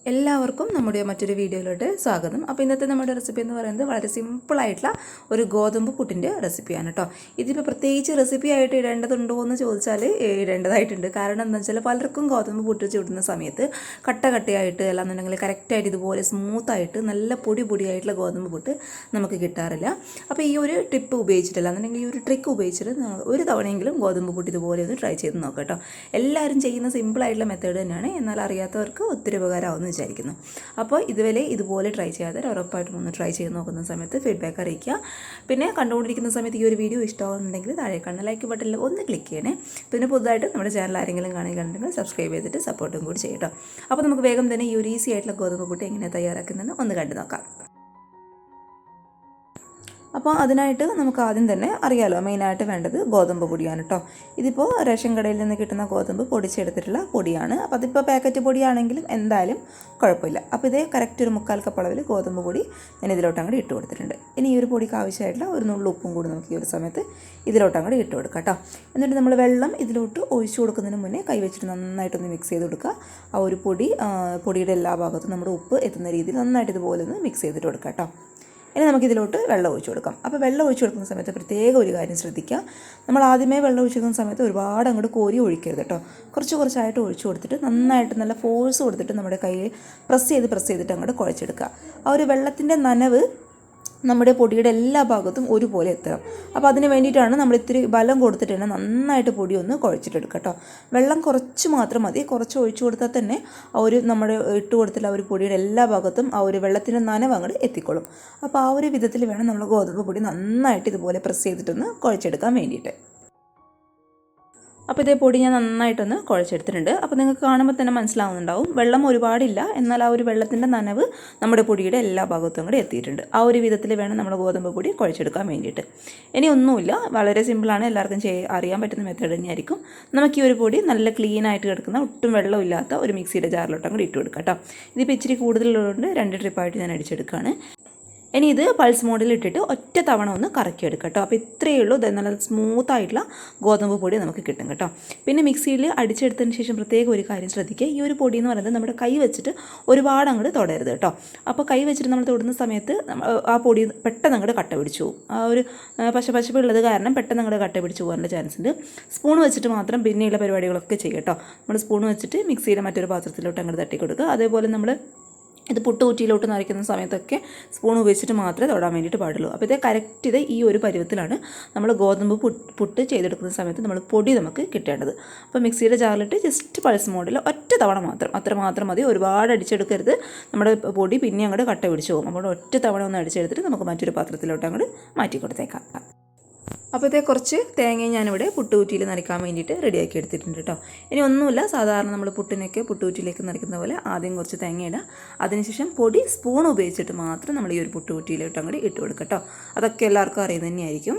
എല്ലാവർക്കും നമ്മുടെ മറ്റൊരു വീഡിയോയിലോട്ട് സ്വാഗതം. അപ്പോൾ ഇന്നത്തെ നമ്മുടെ റെസിപ്പി എന്ന് പറയുന്നത് വളരെ സിമ്പിളായിട്ടുള്ള ഒരു ഗോതമ്പ് പുട്ടിൻ്റെ റെസിപ്പിയാണ് കേട്ടോ. ഇതിപ്പോൾ പ്രത്യേകിച്ച് റെസിപ്പി ആയിട്ട് ഇടേണ്ടതുണ്ടോ എന്ന് ചോദിച്ചാൽ ഇടേണ്ടതായിട്ടുണ്ട്. കാരണം എന്താണെന്ന് വെച്ചാൽ പലർക്കും ഗോതമ്പ് പുട്ട് ചുടുന്ന സമയത്ത് കട്ടയായിട്ട് അല്ലാന്നുണ്ടെങ്കിൽ കറക്റ്റായിട്ട് ഇതുപോലെ സ്മൂത്തായിട്ട് നല്ല പൊടിയായിട്ടുള്ള ഗോതമ്പ് പുട്ട് നമുക്ക് കിട്ടാറില്ല. അപ്പോൾ ഈ ഒരു ടിപ്പ് ഉപയോഗിച്ചിട്ടില്ല എന്നുണ്ടെങ്കിൽ ഈ ഒരു ട്രിക്ക് ഉപയോഗിച്ചിട്ട് ഒരു തവണയെങ്കിലും ഗോതമ്പ് പുട്ട് ഇതുപോലെ ഒന്ന് ട്രൈ ചെയ്ത് നോക്കാം കേട്ടോ. എല്ലാവരും ചെയ്യുന്ന സിമ്പിളായിട്ടുള്ള മെത്തേഡ് തന്നെയാണ്, എന്നാൽ അറിയാത്തവർക്ക് ഒത്തിരി ഉപകാരമാവുന്നു വിചാരിക്കുന്നു. അപ്പോൾ ഇതുപോലെ ട്രൈ ചെയ്യാതെ ഉറപ്പായിട്ടും ഒന്ന് ട്രൈ ചെയ്ത് നോക്കുന്ന സമയത്ത് ഫീഡ്ബാക്ക് അറിയിക്കുക. പിന്നെ കണ്ടുകൊണ്ടിരിക്കുന്ന സമയത്ത് ഈ ഒരു വീഡിയോ ഇഷ്ടമാകുന്നുണ്ടെങ്കിൽ താഴെ കാണുന്ന ലൈക്ക് ബട്ടണിൽ ഒന്ന് ക്ലിക്ക് ചെയ്യണേ. പിന്നെ പുതുതായിട്ട് നമ്മുടെ ചാനൽ ആരെങ്കിലും കാണുകയാണെങ്കിൽ സബ്സ്ക്രൈബ് ചെയ്തിട്ട് സപ്പോർട്ടും കൂടി ചെയ്യട്ടോ. അപ്പോൾ നമുക്ക് വേഗം തന്നെ ഈ ഒരു ഈസി ആയിട്ടുള്ള ഗോതമ്പ് പുട്ട് എങ്ങനെ തയ്യാറാക്കുന്നതെന്ന് ഒന്ന് കണ്ടു നോക്കാം. അപ്പോൾ അതിനായിട്ട് നമുക്ക് ആദ്യം തന്നെ അറിയാമല്ലോ, മെയിനായിട്ട് വേണ്ടത് ഗോതമ്പ് പൊടിയാണ് കേട്ടോ. ഇതിപ്പോൾ റേഷൻ കടയിൽ നിന്ന് കിട്ടുന്ന ഗോതമ്പ് പൊടിച്ചെടുത്തിട്ടുള്ള പൊടിയാണ്. അപ്പോൾ അതിപ്പോൾ പാക്കറ്റ് പൊടിയാണെങ്കിലും എന്തായാലും കുഴപ്പമില്ല. അപ്പോൾ ഇതേ കറക്റ്റ് ഒരു 3/4 കപ്പ് അളവിൽ ഗോതമ്പ് പൊടി ഞാൻ ഇതിലോട്ടങ്ങോട്ട് ഇട്ട് കൊടുത്തിട്ടുണ്ട്. ഇനി ഈ ഒരു പൊടിക്ക് ആവശ്യമായിട്ടുള്ള ഒരു നുള്ളു ഉപ്പും കൂടി നമുക്ക് ഈ ഒരു സമയത്ത് ഇതിലോട്ടങ്ങോട്ട് ഇട്ട് കൊടുക്കാം കേട്ടോ. എന്നിട്ട് നമ്മൾ വെള്ളം ഇതിലോട്ട് ഒഴിച്ചു കൊടുക്കുന്നതിന് മുന്നേ കൈ വെച്ചിട്ട് നന്നായിട്ടൊന്ന് മിക്സ് ചെയ്ത് കൊടുക്കുക. ആ ഒരു പൊടിയുടെ എല്ലാ ഭാഗത്തും നമ്മുടെ ഉപ്പ് എത്തുന്ന രീതിയിൽ നന്നായിട്ട് ഇതുപോലെ ഒന്ന് മിക്സ് ചെയ്തിട്ട് കൊടുക്കാം കേട്ടോ. ഇനി നമുക്കിതിലോട്ട് വെള്ളം ഒഴിച്ചു കൊടുക്കാം. അപ്പോൾ വെള്ളം ഒഴിച്ചു കൊടുക്കുന്ന സമയത്ത് പ്രത്യേകം ഒരു കാര്യം ശ്രദ്ധിക്കുക. നമ്മൾ ആദ്യമേ വെള്ളം ഒഴിച്ചു കൊടുക്കുന്ന സമയത്ത് ഒരുപാട് അങ്ങോട്ട് കോരി ഒഴിക്കരുത് കേട്ടോ. കുറച്ചായിട്ട് ഒഴിച്ചു കൊടുത്തിട്ട് നന്നായിട്ട് നല്ല ഫോഴ്സ് കൊടുത്തിട്ട് നമ്മുടെ കയ്യിൽ പ്രസ് ചെയ്തിട്ട് അങ്ങോട്ട് കുഴച്ചെടുക്കുക. ആ ഒരു വെള്ളത്തിൻ്റെ നനവ് നമ്മുടെ പൊടിയുടെ എല്ലാ ഭാഗത്തും ഒരുപോലെ എത്തണം. അപ്പോൾ അതിന് വേണ്ടിയിട്ടാണ് നമ്മൾ ഇത്തിരി ബലം കൊടുത്തിട്ട് തന്നെ നന്നായിട്ട് പൊടി ഒന്ന് കുഴച്ചിട്ടെടുക്കുക കേട്ടോ. വെള്ളം കുറച്ച് മാത്രം മതി. കുറച്ച് ഒഴിച്ചു കൊടുത്താൽ തന്നെ ആ ഒരു നമ്മുടെ ഇട്ട് കൊടുത്തിട്ടുള്ള ആ ഒരു പൊടിയുടെ എല്ലാ ഭാഗത്തും ആ ഒരു വെള്ളത്തിൻ്റെ നനവ് അങ്ങോട്ട് എത്തിക്കോളും. അപ്പോൾ ആ ഒരു വിധത്തിൽ വേണം നമ്മൾ ഗോതമ്പ് പൊടി നന്നായിട്ട് ഇതുപോലെ പ്രസ് ചെയ്തിട്ടൊന്ന് കുഴച്ചെടുക്കാൻ വേണ്ടിയിട്ട്. അപ്പോൾ ഇതേ പൊടി ഞാൻ നന്നായിട്ടൊന്ന് കുഴച്ചെടുത്തിട്ടുണ്ട്. അപ്പോൾ നിങ്ങൾക്ക് കാണുമ്പോൾ തന്നെ മനസ്സിലാവുന്നുണ്ടാവും, വെള്ളം ഒരുപാടില്ല, എന്നാൽ ആ ഒരു വെള്ളത്തിൻ്റെ നനവ് നമ്മുടെ പൊടിയുടെ എല്ലാ ഭാഗത്തും കൂടെ എത്തിയിട്ടുണ്ട്. ആ ഒരു വിധത്തിൽ വേണം നമ്മൾ ഗോതമ്പ് പൊടി കുഴച്ചെടുക്കാൻ വേണ്ടിയിട്ട്. ഇനി ഒന്നുമില്ല, വളരെ സിമ്പിളാണ്, എല്ലാവർക്കും അറിയാൻ പറ്റുന്ന മെത്തേഡ് തന്നെയായിരിക്കും. നമുക്ക് ഈ ഒരു പൊടി നല്ല ക്ലീനായിട്ട് കിടക്കുന്ന ഒട്ടും വെള്ളമില്ലാത്ത ഒരു മിക്സിയുടെ ജാറിലോട്ടും കൂടി ഇട്ട് കൊടുക്കാം കേട്ടോ. ഇതിപ്പോൾ ഇച്ചിരി കൂടുതലുള്ളതുകൊണ്ട് 2 ട്രിപ്പായിട്ട് ഞാൻ അടിച്ചെടുക്കുകയാണ്. ഇനി ഇത് പൾസ് മോഡിൽ ഇട്ടിട്ട് ഒറ്റ തവണ ഒന്ന് കറക്കിയെടുക്കുക കേട്ടോ. അപ്പോൾ ഇത്രയേ ഉള്ളൂ, നല്ല സ്മൂത്തായിട്ടുള്ള ഗോതമ്പ് പൊടി നമുക്ക് കിട്ടും കേട്ടോ. പിന്നെ മിക്സിയിൽ അടിച്ചെടുത്തതിന് ശേഷം പ്രത്യേകം ഒരു കാര്യം ശ്രദ്ധിക്കുക. ഈ ഒരു പൊടി എന്ന് പറയുന്നത് നമ്മുടെ കൈ വെച്ചിട്ട് ഒരുപാട് അങ്ങോട്ട് തൊടരുത് കേട്ടോ. അപ്പോൾ കൈ വെച്ചിട്ട് നമ്മൾ തൊടുന്ന സമയത്ത് ആ പൊടി പെട്ടെന്ന് അങ്ങോട്ട് കട്ട പിടിച്ചു പോകും. ആ ഒരു പശപ്പുള്ളത് കാരണം പെട്ടെന്ന് അങ്ങോട്ട് കട്ട പിടിച്ച് പോകാനുള്ള ചാൻസ് ഉണ്ട്. സ്പൂൺ വെച്ചിട്ട് മാത്രം പിന്നെയുള്ള പരിപാടികളൊക്കെ ചെയ്യും കേട്ടോ. നമ്മൾ സ്പൂൺ വെച്ചിട്ട് മിക്സിയുടെ മറ്റൊരു പാത്രത്തിലോട്ട് അങ്ങോട്ട് തട്ടി കൊടുക്കുക. അതേപോലെ നമ്മൾ ഇത് പുട്ടുകുറ്റിയിലോട്ട് നിറയ്ക്കുന്ന സമയത്തൊക്കെ സ്പൂൺ ഉപയോഗിച്ചിട്ട് മാത്രമേ തൊടാൻ വേണ്ടിയിട്ട് പാടുള്ളൂ. അപ്പോൾ ഇത് ഈ ഒരു പരുവത്തിലാണ് നമ്മൾ ഗോതമ്പ് പുട്ട് ചെയ്തെടുക്കുന്ന സമയത്ത് നമ്മൾ പൊടി നമുക്ക് കിട്ടേണ്ടത്. അപ്പോൾ മിക്സിയുടെ ജാറിലിട്ട് ജസ്റ്റ് പൾസ് മോഡിൽ ഒറ്റ തവണ മാത്രം, അത്രമാത്രം മതി. ഒരുപാട് അടിച്ചെടുക്കരുത്, നമ്മുടെ പൊടി പിന്നെ അങ്ങോട്ട് കട്ട പിടിച്ച് പോകും. അപ്പോൾ ഒറ്റ തവണ ഒന്ന് അടിച്ചെടുത്തിട്ട് നമുക്ക് മറ്റൊരു പാത്രത്തിലോട്ട് അങ്ങോട്ട് മാറ്റി കൊടുത്തേക്കാം. അപ്പോൾ കുറച്ച് തേങ്ങയും ഞാനിവിടെ പുട്ടുകുറ്റിയിൽ നനയ്ക്കാൻ വേണ്ടിയിട്ട് റെഡിയാക്കി എടുത്തിട്ടുണ്ട് കേട്ടോ. ഇനി ഒന്നുമില്ല, സാധാരണ നമ്മൾ പുട്ടുകുറ്റിയിലേക്ക് നനയ്ക്കുന്ന പോലെ ആദ്യം കുറച്ച് തേങ്ങ ഇടുക. അതിനുശേഷം പൊടി സ്പൂൺ ഉപയോഗിച്ചിട്ട് മാത്രം നമ്മൾ ഈ ഒരു പുട്ടുകുറ്റിയിലോട്ട് അങ്ങോട്ട് ഇട്ട് കൊടുക്കുക കേട്ടോ. അതൊക്കെ എല്ലാവർക്കും അറിയുന്നത് തന്നെയായിരിക്കും.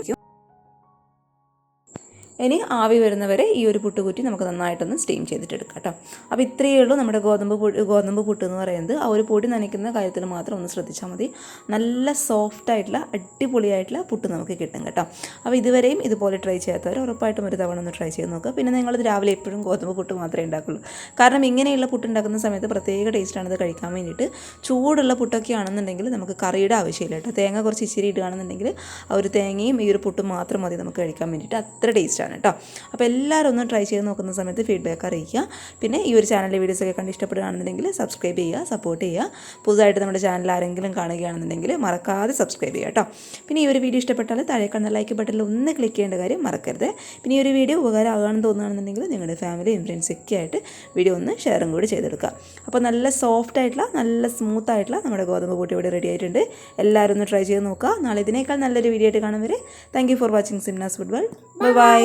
ഇനി ആവി വരുന്നവരെ ഈ ഒരു പുട്ടുകുറ്റി നമുക്ക് നന്നായിട്ടൊന്ന് സ്റ്റീം ചെയ്തിട്ടെടുക്കാം കേട്ടോ. അപ്പോൾ ഇത്രയേ ഉള്ളൂ നമ്മുടെ ഗോതമ്പ് പുട്ട് എന്ന് പറയുന്നത്. ആ ഒരു പൊടി നനയ്ക്കുന്ന കാര്യത്തിൽ മാത്രം ഒന്ന് ശ്രദ്ധിച്ചാൽ മതി. നല്ല സോഫ്റ്റായിട്ടുള്ള അടിപൊളിയായിട്ടുള്ള പുട്ട് നമുക്ക് കിട്ടും കേട്ടോ. അപ്പോൾ ഇതുവരെയും ഇതുപോലെ ട്രൈ ചെയ്യാത്തവർ ഉറപ്പായിട്ടും ഒരു തവണ ഒന്ന് ട്രൈ ചെയ്ത് നോക്കുക. പിന്നെ നിങ്ങളിത് രാവിലെ എപ്പോഴും ഗോതമ്പ് പുട്ട് മാത്രമേ ഉണ്ടാക്കുള്ളൂ. കാരണം ഇങ്ങനെയുള്ള പുട്ട് ഉണ്ടാക്കുന്ന സമയത്ത് പ്രത്യേക ടേസ്റ്റാണ് ഇത് കഴിക്കാൻ വേണ്ടിയിട്ട്. ചൂടുള്ള പുട്ടൊക്കെ ആണെന്നുണ്ടെങ്കിൽ നമുക്ക് കറിയുടെ ആവശ്യമില്ല കേട്ടോ. തേങ്ങ കുറച്ച് ഇച്ചിരി ഇടുകയാണെന്നുണ്ടെങ്കിൽ ആ ഒരു തേങ്ങയും ഈ ഒരു പുട്ടും മാത്രം മതി നമുക്ക് കഴിക്കാൻ വേണ്ടിയിട്ട്. അത്ര ടേസ്റ്റാണ് കേട്ടോ. അപ്പോൾ എല്ലാവരും ഒന്ന് ട്രൈ ചെയ്ത് നോക്കുന്ന സമയത്ത് ഫീഡ്ബാക്ക് അറിയിക്കുക. പിന്നെ ഈ ഒരു ചാനലിലെ വീഡിയോസൊക്കെ കണ്ട് ഇഷ്ടപ്പെടുകയാണെന്നുണ്ടെങ്കിൽ സബ്സ്ക്രൈബ് ചെയ്യുക, സപ്പോർട്ട് ചെയ്യുക. പുതുതായിട്ട് നമ്മുടെ ചാനൽ ആരെങ്കിലും കാണുകയാണെന്നുണ്ടെങ്കിൽ മറക്കാതെ സബ്സ്ക്രൈബ് ചെയ്യുക കേട്ടോ. പിന്നെ ഈ ഒരു വീഡിയോ ഇഷ്ടപ്പെട്ടാൽ താഴെ കാണുന്ന ലൈക്ക് ബട്ടണിൽ ഒന്ന് ക്ലിക്ക് ചെയ്യേണ്ട കാര്യം മറക്കരുത്. പിന്നെ ഈ ഒരു വീഡിയോ ഉപകാരമാകാമെന്ന് തോന്നുകയാണെന്നുണ്ടെങ്കിൽ നിങ്ങളുടെ ഫാമിലിയും ഫ്രണ്ട്സൊക്കെ ആയിട്ട് വീഡിയോ ഒന്ന് ഷെയറും കൂടി ചെയ്തെടുക്കുക. അപ്പോൾ നല്ല സോഫ്റ്റായിട്ടുള്ള നല്ല സ്മൂത്തായിട്ടുള്ള നമ്മുടെ ഗോതമ്പ് പൊടി ഇവിടെ റെഡി ആയിട്ടുണ്ട്. എല്ലാവരും ഒന്ന് ട്രൈ ചെയ്ത് നോക്കുക. നാളെ ഇതിനേക്കാൾ നല്ലൊരു വീഡിയോ ആയിട്ട് കാണും വരെ thank you for watching Simna's food world. By.